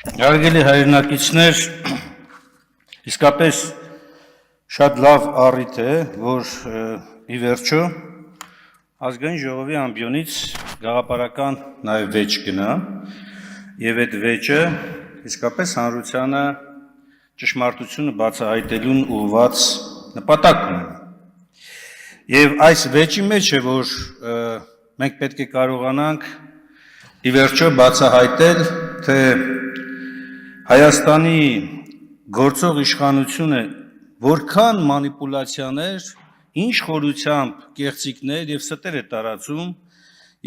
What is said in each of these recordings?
Հարգելի հայրենակիցներ, իսկապես շատ լավ առիթ է, որ ի վերջո ազգային ժողովի ամբիոնից գաղափարական նաև վեճ գնա, եւ այդ վեճը իսկապես հանրությանը ճշմարտությունը բացահայտելուն ուղղված նպատակ ունի։ Եվ այս վեճի մեջ է, որ մենք պետք է կարողանանք ի վերջո բացահայտել, թե Հայաստանի գործող իշխանությունը որքան մանիպուլյացիաներ, ինչ խորությամբ կեղծիքներ եւ ստեր է տարածում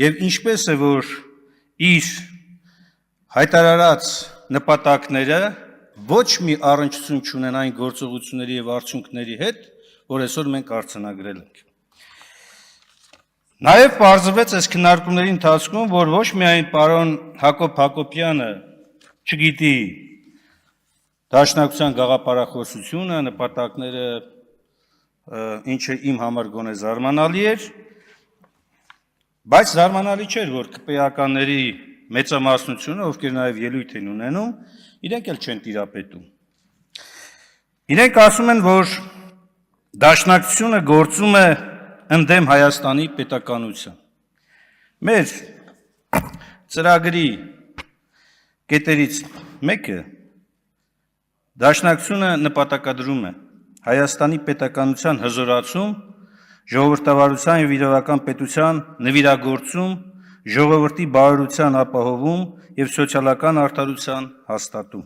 եւ ինչպես է որ իր հայտարարած նպատակները ոչ մի առնչություն չունեն այն գործողությունների եւ արդյունքների հետ, որ այսօր մենք արձանագրել ենք։ Նաեւ պարզվեց այս քննարկումների ընթացքում, որ ոչ միայն պարոն Հակոբ Հակոբյանը չգիտի Դաշնակցության գաղափարախոսությունը, նպատակները, ինչը իմ համար գոնե զարմանալի էր, բայց զարմանալի չէր, որ ԿՊԵ-ականների մեծամասնությունը, ովքեր նաև ելույթ են ունենում, իրենք էլ չեն տիրապետում։ Իրենք ասում են, որ Դաշնակցությունը գործում է ընդդեմ Հայաստանի պետականության։ Մեր ծրագրի կետերից մեկը Դաշնակցությունը նպատակադրում է Հայաստանի պետականության հզորացում, ժողովրդավարության եւ իրավական պետության նվիրագործում, ժողովրդի բարօրության ապահովում եւ սոցիալական արդարության հաստատում։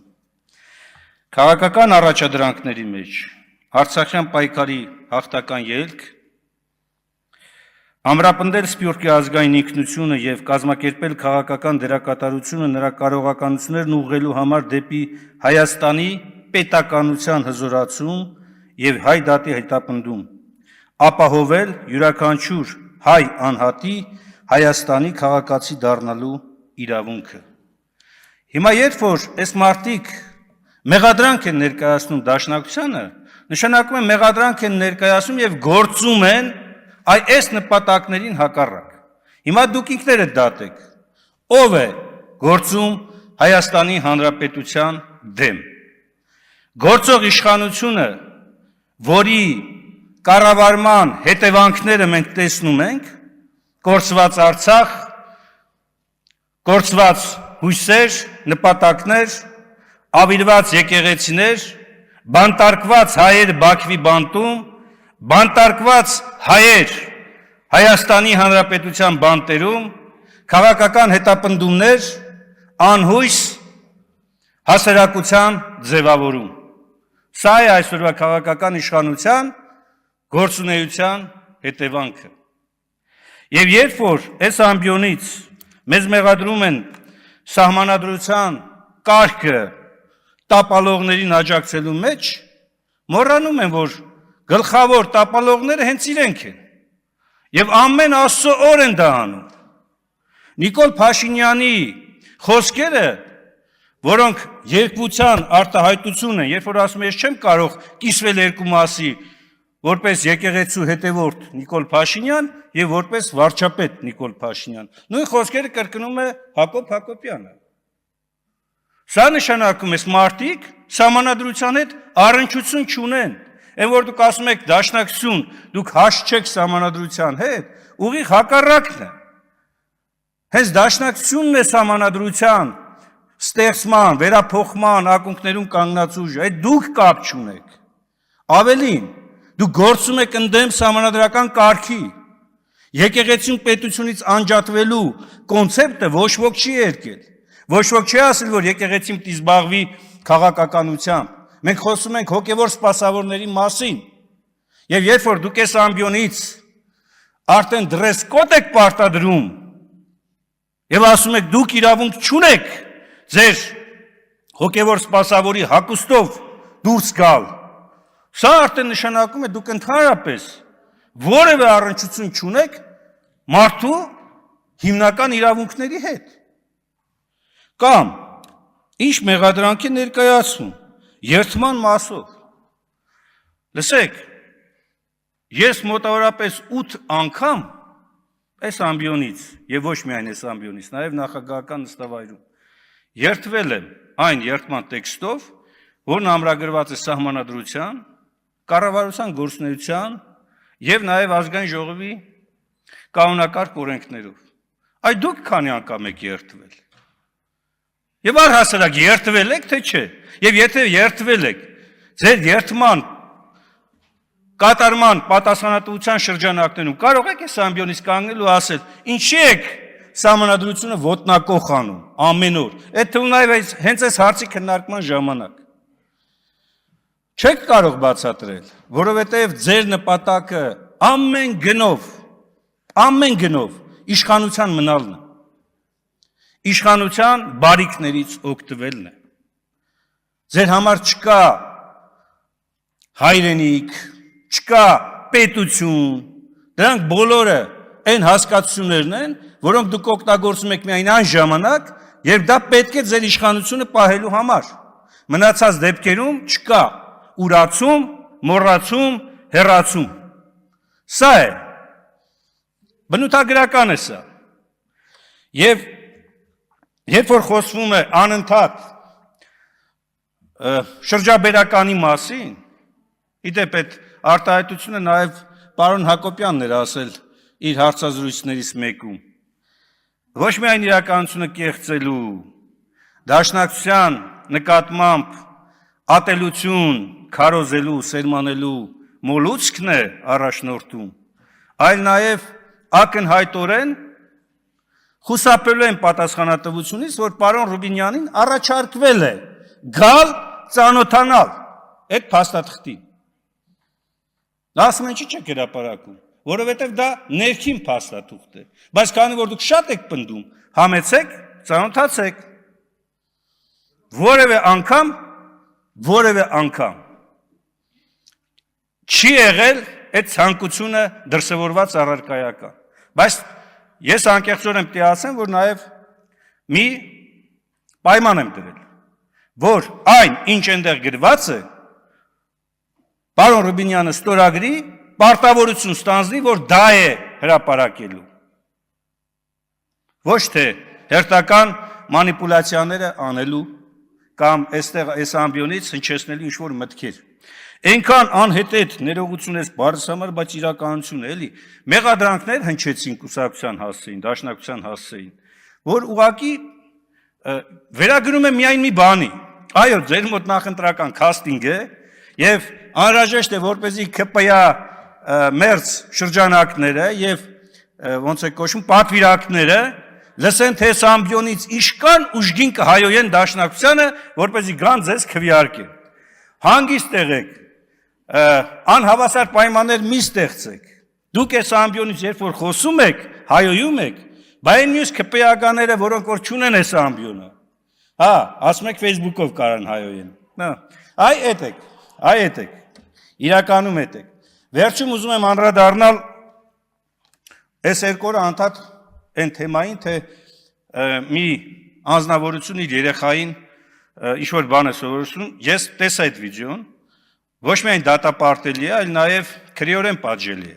Քաղաքական առաջադրանքների մեջ Արցախյան պայքարի հաղթական ելք, ամրապնդել Սփյուռքի ազգային ինքնությունը եւ կազմակերպել քաղաքական դերակատարությունը նրա կարողականություններն ուղղելու համար դեպի Հայաստանի պետականության հզորացում եւ հայ դատի հետապնդում, ապահովել յուրաքանչյուր հայ անհատի Հայաստանի քաղաքացի դառնալու իրավունքը։ Հիմա երբ որ այս մարտիկ մեղադրանք են ներկայացնում Դաշնակցությանը, նշանակում է մեղադրանք են ներկայացնում եւ գործում են այս նպատակներին հակառակ։ Հիմա դուք ինքներդ դատեք, ով է գործում Հայաստանի Հանրապետության դեմ։ Գործող իշխանությունը, որի կառավարման հետևանքները մենք տեսնում ենք, կորցված Արցախ, կորցված հույսեր, նպատակներ, ավիրված եկեղեցիներ, բանտարկված հայեր Բաքվի բանտում, բանտարկված հայեր Հայաստանի Հանրապետության բանտերում, քաղաքական հետապնդումներ, անհույս հասարակության ձևավորում։ Սա է այսօրվա քաղաքական իշխանության գործունեության հետևանքը։ Եվ երբ որ այս ամբիոնից մեզ մեղադրում են սահմանադրության կարգը տապալողներին աջակցելու մեջ, մոռանում են, որ գլխավոր տապալողները հենց իրենք են եւ ամեն Աստծո օր են դա անում։ Նիկոլ Փաշինյանի խոսքերը, որոնք երկվության արտահայտություն են, երբ որ ասում եմ, ես չեմ կարող կիսվել երկու մասի, որպես եկեղեցու հետևորդ Նիկոլ Փաշինյան եւ որպես վարչապետ Նիկոլ Փաշինյան։ Նույն խոսքերը կրկնում է Հակոբ Հակոբյանը։ Սա նշանակում է մարդիկ սահմանադրության հետ առնչություն չունեն։ Այն որ դուք ասում եք Դաշնակցություն, դուք հաշտ չեք սահմանադրության հետ, ուղիղ հակառակն է։ Հենց Դաշնակցությունն է սահմանադրության ստեղծման, վերափոխման ակունքներում կանգնած ուժը, այդ դուք կապ չունեք։ Ավելին, դուք գործում եք ընդդեմ սահմանադրական կարգի։ Եկեղեցին պետությունից անջատվելու կոնցեպտը ոչ ոք չի երկել։ Ոչ ոք չի ասել, որ եկեղեցին պիտի զբաղվի քաղաքականությամբ։ Մենք խոսում ենք հոգևոր սպասավորների մասին։ Եվ երբ որ դուք այս ամբիոնից արդեն դրես կոդ եք պարտադրում եւ ասում եք դուք իրավունք չունեք ձեր հոգևոր սպասավորի հագուստով դուրս գալ, սա արդեն նշանակում է դուք ընդհանրապես որևէ առնչություն չունեք մարդու հիմնական իրավունքների հետ։ Կամ ինչ մեղադրանք է ներկայացում երթման մասով։ Լսեք, ես մոտավորապես 8 անգամ այս ամբիոնից, եւ ոչ միայն այս ամբիոնից, նաեւ նախագահական նստավայրում, երթվել եմ այն երթման տեքստով, որն ամրագրված է սահմանադրության, կառավարության գործունեության եւ նաեւ ազգային ժողովի կանոնակարգ օրենքներով։ Այդ դուք քանի անգամ եք երթվել։ Եվ առհասարակ երթվել եք, թե չէ։ Եվ եթե երթվել եք, ձեր երթման կատարման պատասխանատվության շրջանակներում կարող եք այս ամբիոնից կանգնել ու ասել. ինչի եք սահմանադրությունը ոտնակող անում ամեն օր։ Այդ թվում նաև հենց այս հարցի քննարկման ժամանակ։ Չեք կարող բացատրել, որովհետև ձեր նպատակը ամեն գնով իշխանության մնալն է։ Իշխանության բարիքներից օգտվելն է։ Ձեր համար չկա հայրենիք, չկա պետություն, դրանք բոլորը այն հասկացություններն են, որոնք դուք օգտագործում եք միայն այն ժամանակ, երբ դա պետք է ձեր իշխանությունը պահելու համար։ Մնացած դեպքերում չկա ուրացում, մոռացում, հեռացում։ Սա է, բնութագրական է սա։ Եվ երբ որ խոսվում է անընդհատ շրջաբերականի մասին, իդեպ այդ արտահայտությունը նաև պարոն Հակոբյանն էր ասել իր հարցազրույցներից մեկում, ոչ միայն իրականությունը կեղծելու, դաշնակցության նկատմամբ ատելություն, քարոզելու, սերմանելու մոլուցքն է առաջնորդում, այլ նաև ակնհայտորեն խուսափելու են պատասխանատվությունից, որ պարոն Ռուբինյանին առաջարկվել է գալ ծանոթանալ այդ փաստաթղթին։ Դա ասում են չի չեք հրապարակում, որովհետև դա ներքին փաստաթուղթ է, բայց քանի որ դուք շատ եք պնդում, համեցեք, ծանոթացեք։ Որևէ անգամ չի եղել այդ ցանկությունը դրսևորված առարկայական, բայց ես անկեղծորեն պետք է ասեմ, որ նաև մի պայման եմ դրել, որ այն, ինչ այնտեղ գրված է, պարոն Ռուբինյանը ստորագրի, պարտավորություն ստանձնի, որ դա է հրապարակելու։ Ոչ թե հերթական մանիպուլյացիաները անելու կամ այս ամբիոնից հնչեցնելու ինչ-որ մտքեր։ Այնքան անհետետ ներողություն ես բարձ համար, բայց իրականություն է, էլի։ Մեղադրանքներ հնչեցին կուսակցության հասցեին, դաշնակցության հասցեին, որ ուղղակի վերագրում է միայն մի բանի։ Այո, ձեր մոտ նախընտրական քաստինգ է եւ անհրաժեշտ է, որպեսզի ԿՊ-յա մերձ շրջանակները եւ ոնց է կոչվում պատվիրակները լսեն թե ամբիոնից իշքան ուժգին կհայոյեն դաշնակցությանը, որպեսզի գան ձեզ քվեարկեն։ Հանգիստ եղեք, անհավասար պայմաններ մի ստեղծեք։ Դուք այս ամբիոնից երբ որ խոսում եք, հայոյում եք, բայց այն մյուս ԿՊ-ականները, որոնք որ չունեն այս ամբիոնը, հա, ասում եք Facebook-ով կարան հայոյեն։ Այ էդ եք, իրականում էդ եք։ Վերջում ուզում եմ անդրադառնալ այս երկու օրը անդադ այն թեմային, թե մի անձնավորություն իր երեխային ինչ-որ բան է սովորեցնում, ես տեսա այդ վիդեոն, ոչ միայն դատապարտելի է, այլ նաև քրեորեն պատժելի է։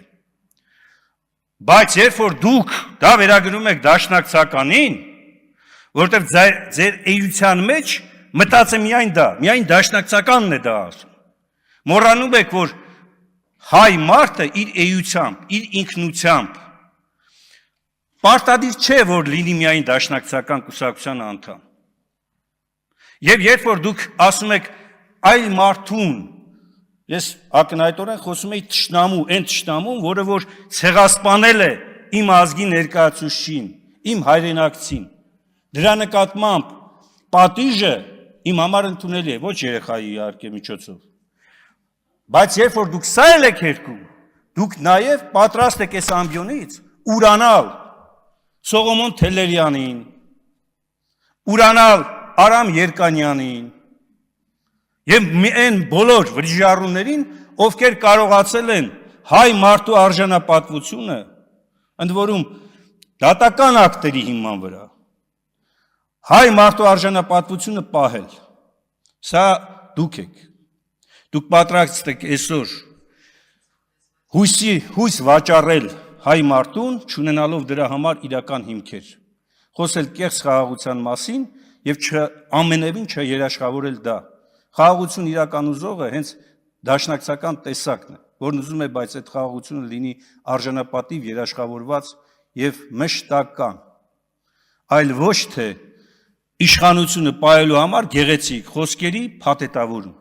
Բայց երբ որ դուք դա վերագրում եք դաշնակցականին, որովհետև ձեր էության մեջ մտած է միայն դաշնակցականն է դա ասում։ Մոռանում եք, որ հայ մարդը իր էությամբ, իր ինքնությամբ պարտադիր չէ, որ լինի միայն դաշնակցական կուսակցության անդամ։ Եվ երբ որ դուք ասում եք այլ մարդուն, ես ակնհայտորեն խոսում եի թշնամու, այն թշնամուն, որը որ ցեղասպանել է իմ ազգի ներկայացուցչին, իմ հայրենակցին, դրա նկատմամբ պատիժը իմ համար ընդունելի է, ոչ երեխայի իհարկե միջոցով։ Բայց երբ որ դուք սա եք հերքում, դուք նաև պատրաստ եք այս ամբիոնից ուրանալ Սողոմոն Թելերյանին, ուրանալ Արամ Երկանյանին եւ այն բոլոր վրիժառուներին, ովքեր կարողացել են հայ մարդու արժանապատվությունը, ընդ որում դատական ակտերի հիման վրա, հայ մարդու արժանապատվությունը պահել։ Սա դուք եք։ Դուք պատրաստ եք այսօր հույս վաճառել հայ մարդուն, չունենալով դրա համար իրական հիմքեր, խոսել կեղծ խաղաղության մասին եւ ամենևին չերաշխավորել դա։ Խաղաղություն իրական ուզողը հենց դաշնակցական տեսակն է, որն ուզում է, բայց այդ խաղաղությունը լինի արժանապատիվ, երաշխավորված եւ մշտական, այլ ոչ թե իշխանությունը պահելու համար գեղեցիկ խոսքերի փաթեթավորում։